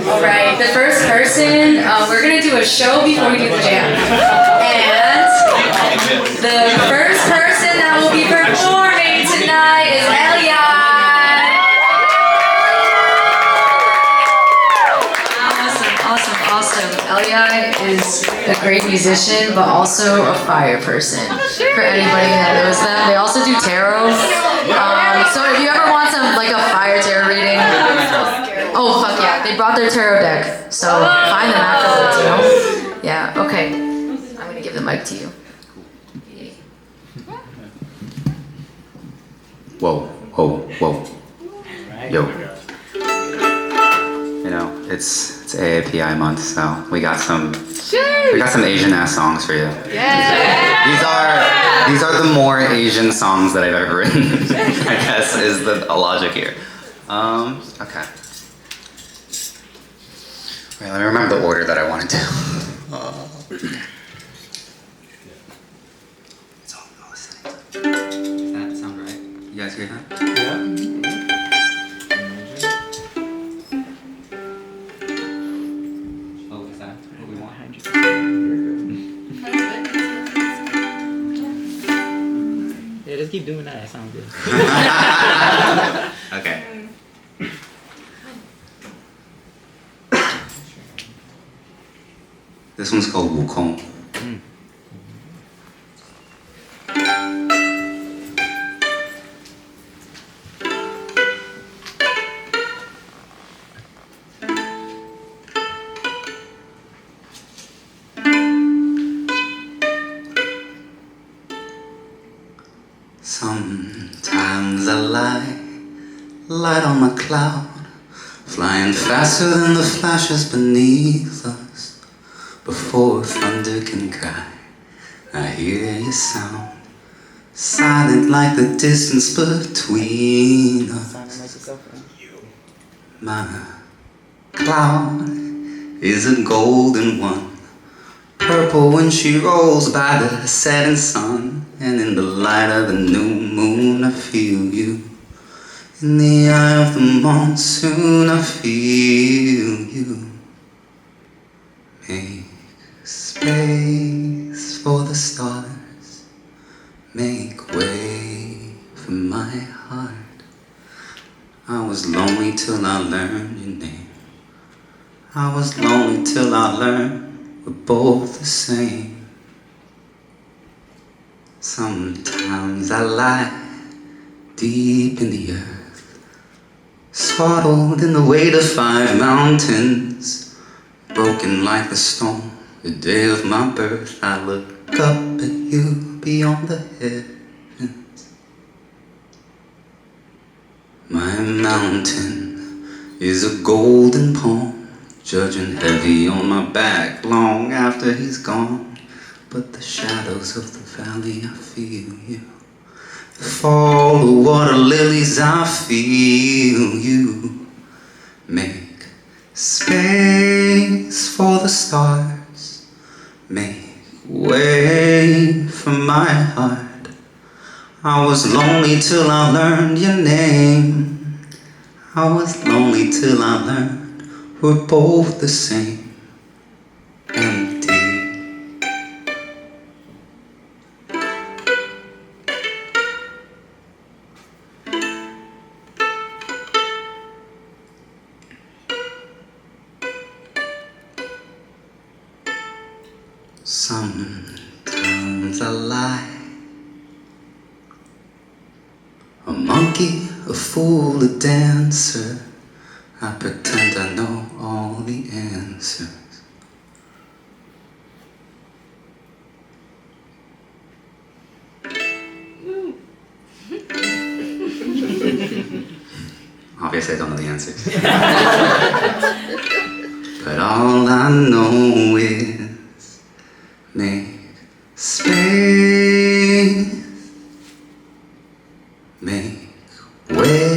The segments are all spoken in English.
Alright, the first person, we're gonna do a show before we do the jam. And the first person that will be performing tonight is ELYAI. Awesome. ELYAI is a great musician, but also a fire person. For anybody that knows them, they also do tarot. So if you ever want some like a fire tarot reading, oh fuck yeah, they brought their tarot deck. So find them afterwards, you know? Yeah. Okay. I'm gonna give the mic to you. Whoa. Yo. You know, it's AAPI month, so we got some Asian ass songs for you. Yeah. These are the more Asian songs that I've ever written. I guess is the logic here. Okay. Wait, let me remember the order that I wanted to. It's all listening. Does that sound right? You guys hear that? Yeah. Yeah, just keep doing that. That sounds good. Okay. This one's called Wukong. Sometimes I lie, light on my cloud, flying faster than the flashes beneath us. Before thunder can cry, I hear your sound, silent like the distance between us. My cloud is a golden one, purple when she rolls by the setting sun. And in the light of the new moon I feel you. In the eye of the monsoon I feel you. Make space for the stars, make way for my heart. I was lonely till I learned your name. I was lonely till I learned we're both the same. Sometimes I lie deep in the earth, swaddled in the weight of 5 mountains, broken like the stone the day of my birth. I look up at you beyond the heavens. My mountain is a golden poem, judging heavy on my back long after he's gone. But the shadows of the valley, I feel you. The fall, the water lilies, I feel you. Make space for the stars, make way for my heart. I was lonely till I learned your name. I was lonely till I learned we're both the same. Empty. Sometimes I lie, a monkey, a fool, a dancer. I pretend I know all the answers. Obviously I don't know the answers. But all I know is make space, make way.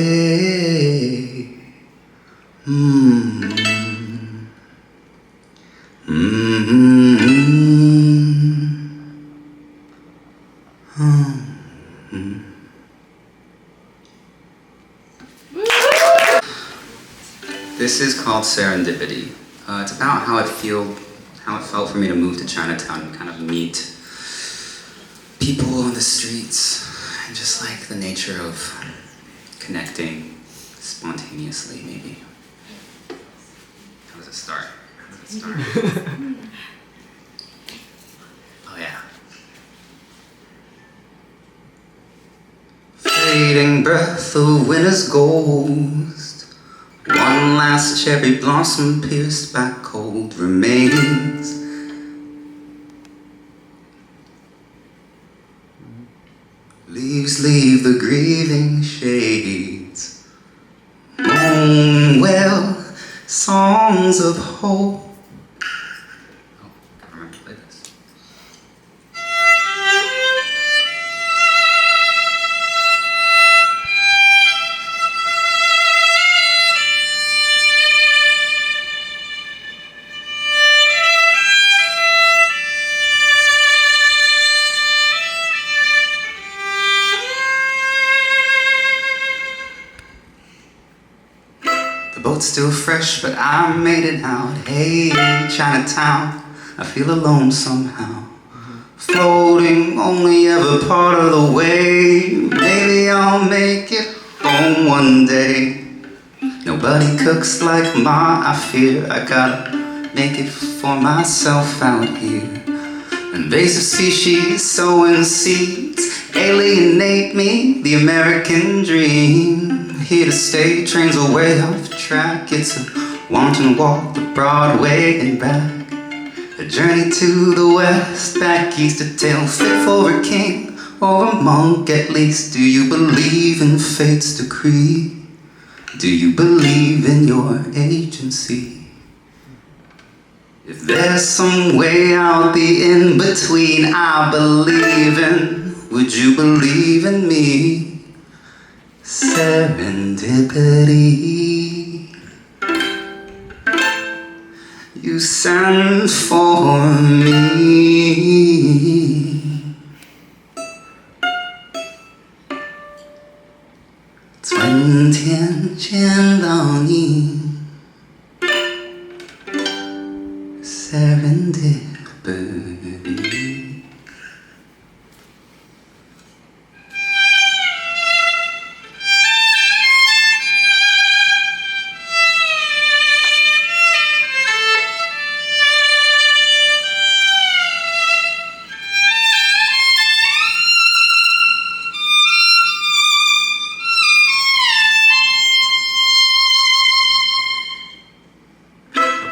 This is called Serendipity. It's about how it felt for me to move to Chinatown and kind of meet people on the streets, and just like the nature of connecting spontaneously, maybe. How does it start? Oh yeah. Fading breath of winter's ghost. One last cherry blossom pierced by cold remains. Leaves leave the grieving shades. Moan well, songs of hope. Oh, I remember to play this. The boat's still fresh, but I made it out. Hey, Chinatown, I feel alone somehow. Floating only ever part of the way. Maybe I'll make it home one day. Nobody cooks like Ma, I fear. I gotta make it for myself out here. Invasive species sowing seeds alienate me, the American dream. Here to stay, trains are way off track. It's a wanton walk to Broadway and back. A journey to the west, back east, a tale fit for a king or a monk at least. Do you believe in fate's decree? Do you believe in your agency? If there's some way out the in-between I believe in, would you believe in me? Serendipity, you sent for me. 春天见到你 Serendipity.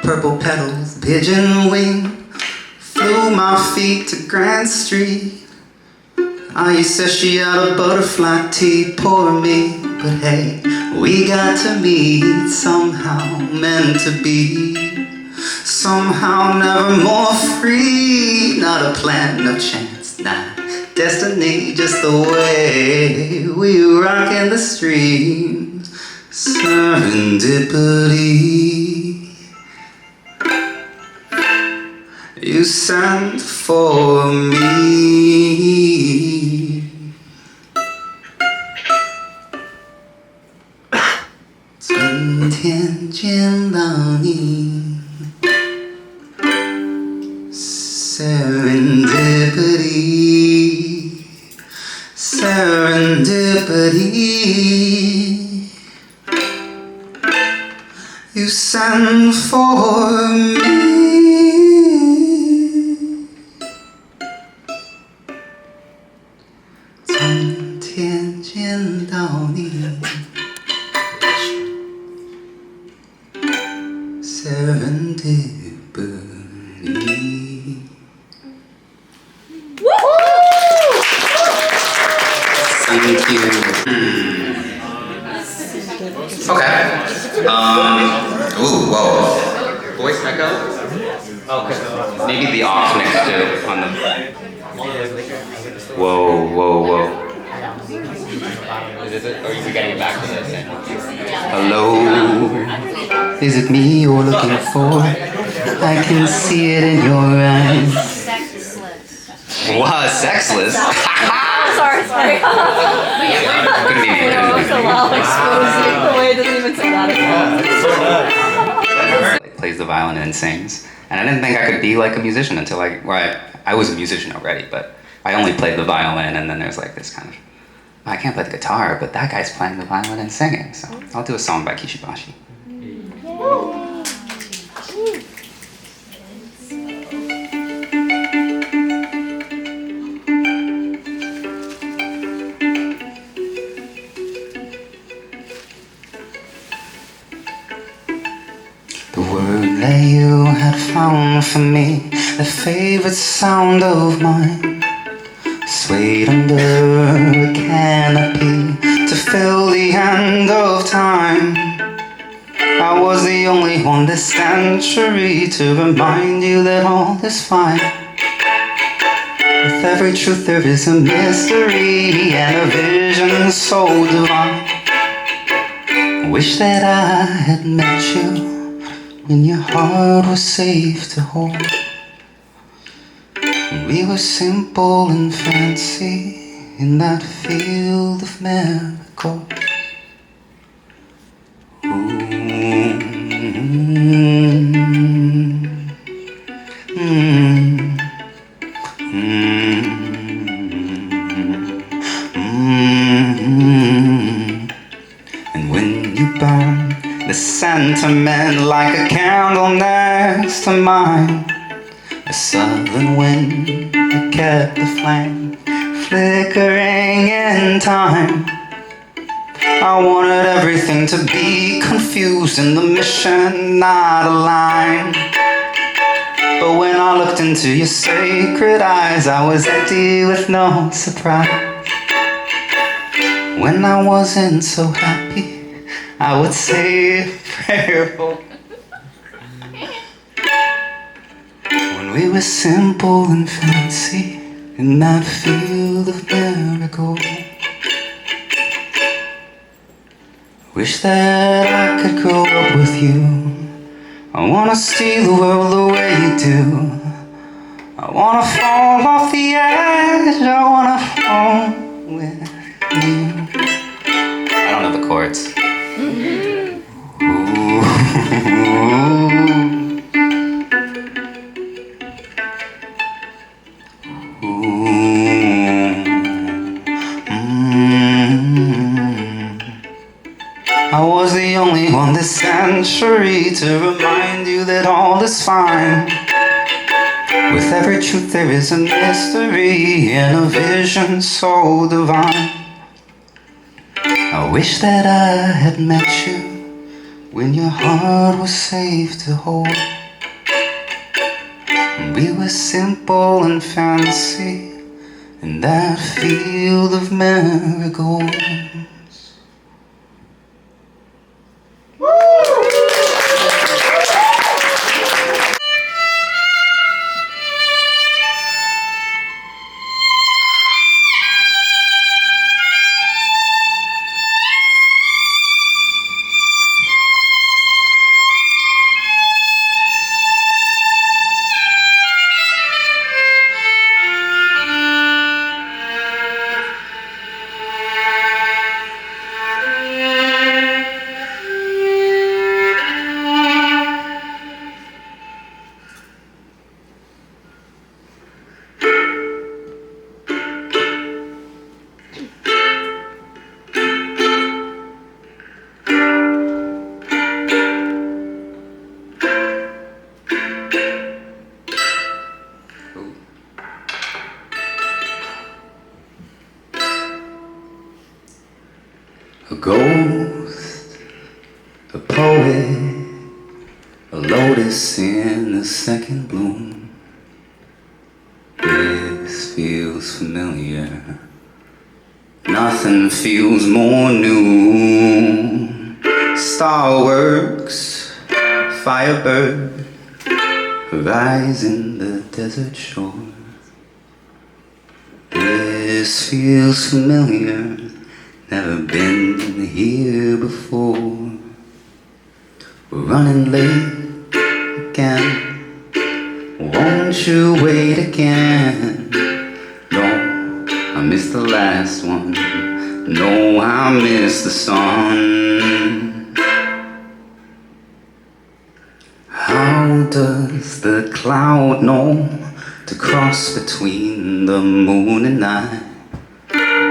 Purple petals, pigeon wing, flew my feet to Grand Street. Ayi says she had a butterfly tea, poor me. But hey, we got to meet somehow, meant to be. Somehow never more free. Not a plan, no chance, nah. Destiny, just the way we rock in the streams. Serendipity. You sent for me. 春天见到你 Serendipity, serendipity. You sent for me. 春天见到你 Serendipity. Thank you. Okay. Ooh, whoa. Voice echo? Okay. Maybe the off next to on the. Whoa, whoa, whoa. Is it, or are you getting back to this? Hello. Is it me you're looking for? I can see it in your eyes. Sexless. What? Sexless? Sorry. Couldn't be me. So I'll expose it the way it doesn't even say that. Like, plays the violin and sings. And I didn't think I could be like a musician until I was a musician already, but I only played the violin, and then there's like this kind of, I can't play the guitar, but that guy's playing the violin and singing, so I'll do a song by Kishi Bashi. The word that you had found for me, the favorite sound of mine, swayed under a canopy to fill the end of time. I was the only one this century to remind you that all is fine. With every truth there is a mystery and a vision so divine. I wish that I had met you when your heart was safe to hold. When we were simple and fancy in that field of miracles. And when you burn the sentiment like a candle next to mine, a southern wind that kept the flame flickering in time. I wanted everything to be confused and the mission not aligned. But when I looked into your sacred eyes, I was empty with no surprise. When I wasn't so happy, I would say a prayer for. When we were simple and fancy in that field of miracles. Wish that I could grow up with you. I wanna see the world the way you do. I wanna fall off the edge. I wanna fall with you. I don't know the chords. I was the only one this century to remind you that all is fine. With every truth there is a mystery and a vision so divine. I wish that I had met you when your heart was safe to hold. We were simple and fancy in that field of marigolds. A ghost, a poet, a lotus in the second bloom. This feels familiar. Nothing feels more new. Starworks, firebird, rise in the desert shore. This feels familiar. Never been here before. We're running late again. Won't you wait again? No, I missed the last one. No, I missed the sun. does the cloud know to cross between the moon and I?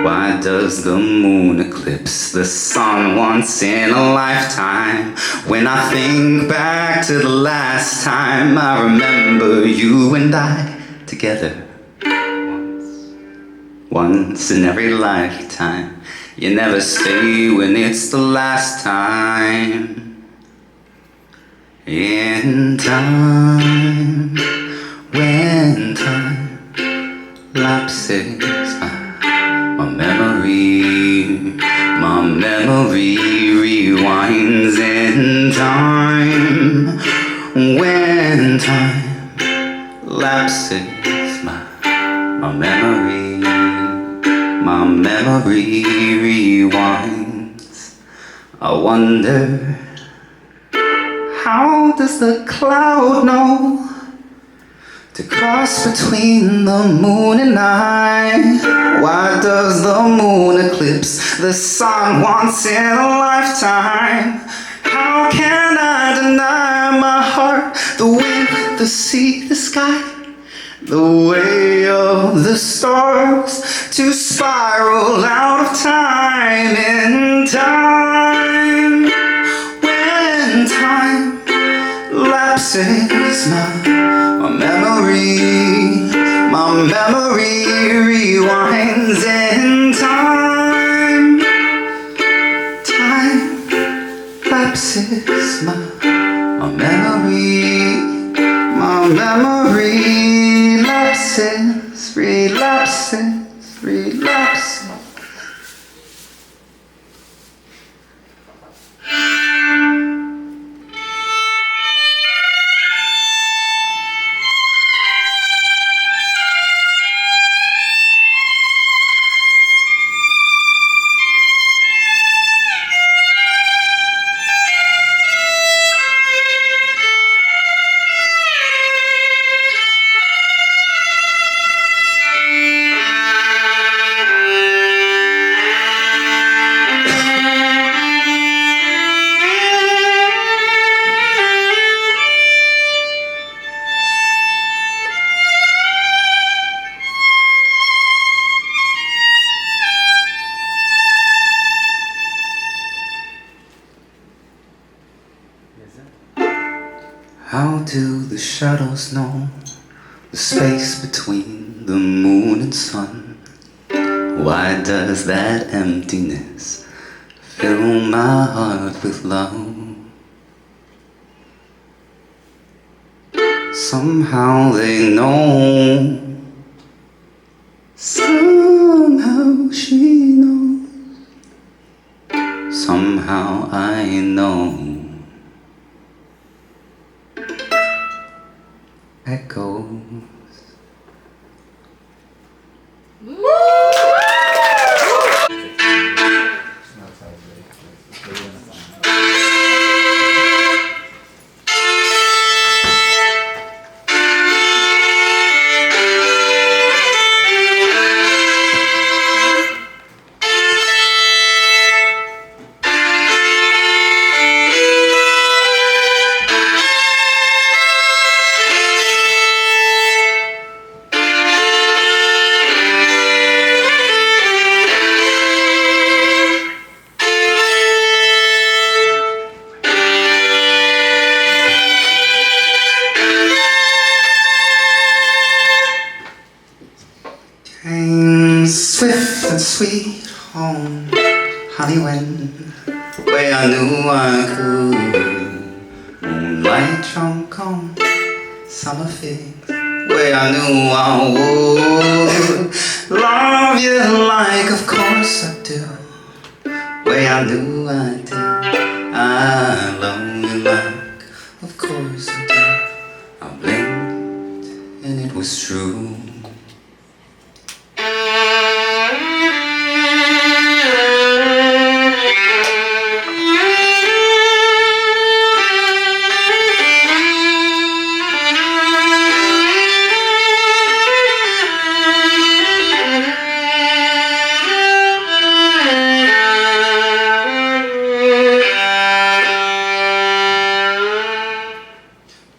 Why does the moon eclipse the sun once in a lifetime? When I think back to the last time I remember you and I together. Once in every lifetime, you never stay when it's the last time. In time, when time lapses, my memory rewinds. In time, when time lapses, my memory rewinds. I wonder, how does the cloud know to cross between the moon and I? Why does the moon eclipse the sun once in a lifetime? How can I deny my heart, the wind, the sea, the sky, the way of the stars to spiral out of time? In time, when time lapses, my memory rewinds. In time, time lapses, my memory lapses, relapses. How do the shadows know the space between the moon and sun? Why does that emptiness fill my heart with love? Somehow they know, somehow she knows, somehow I know. Echoes. Swift and sweet home, honey, where I knew I could. Moonlight drunk on summer figs, where I knew I would. Love you like, of course I do, where I knew I did. I love you like, of course I do. I blinked and it was true.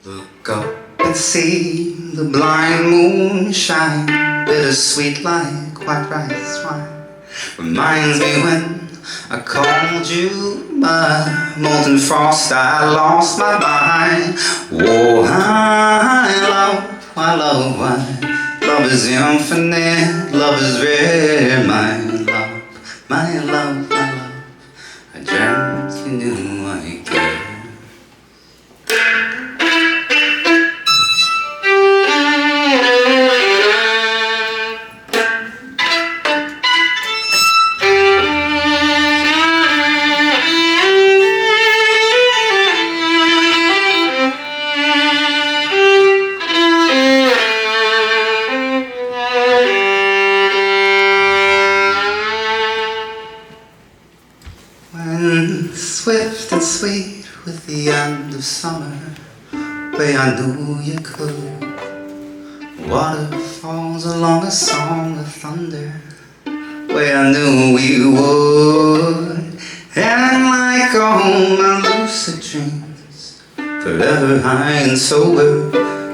Look blind moonshine, bittersweet like white rice wine. Reminds me when I called you my molten frost, I lost my mind. Oh, I love, why? Love is infinite, love is rare, my love, my love, my love. I dreamt you knew I cared. When swift and sweet with the end of summer, way I knew you could. Waterfalls along a song of thunder, way I knew we would. And like all my lucid dreams, forever high and sober,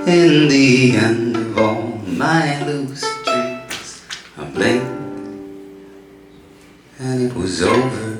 in the end of all my lucid dreams, I blinked and it was over.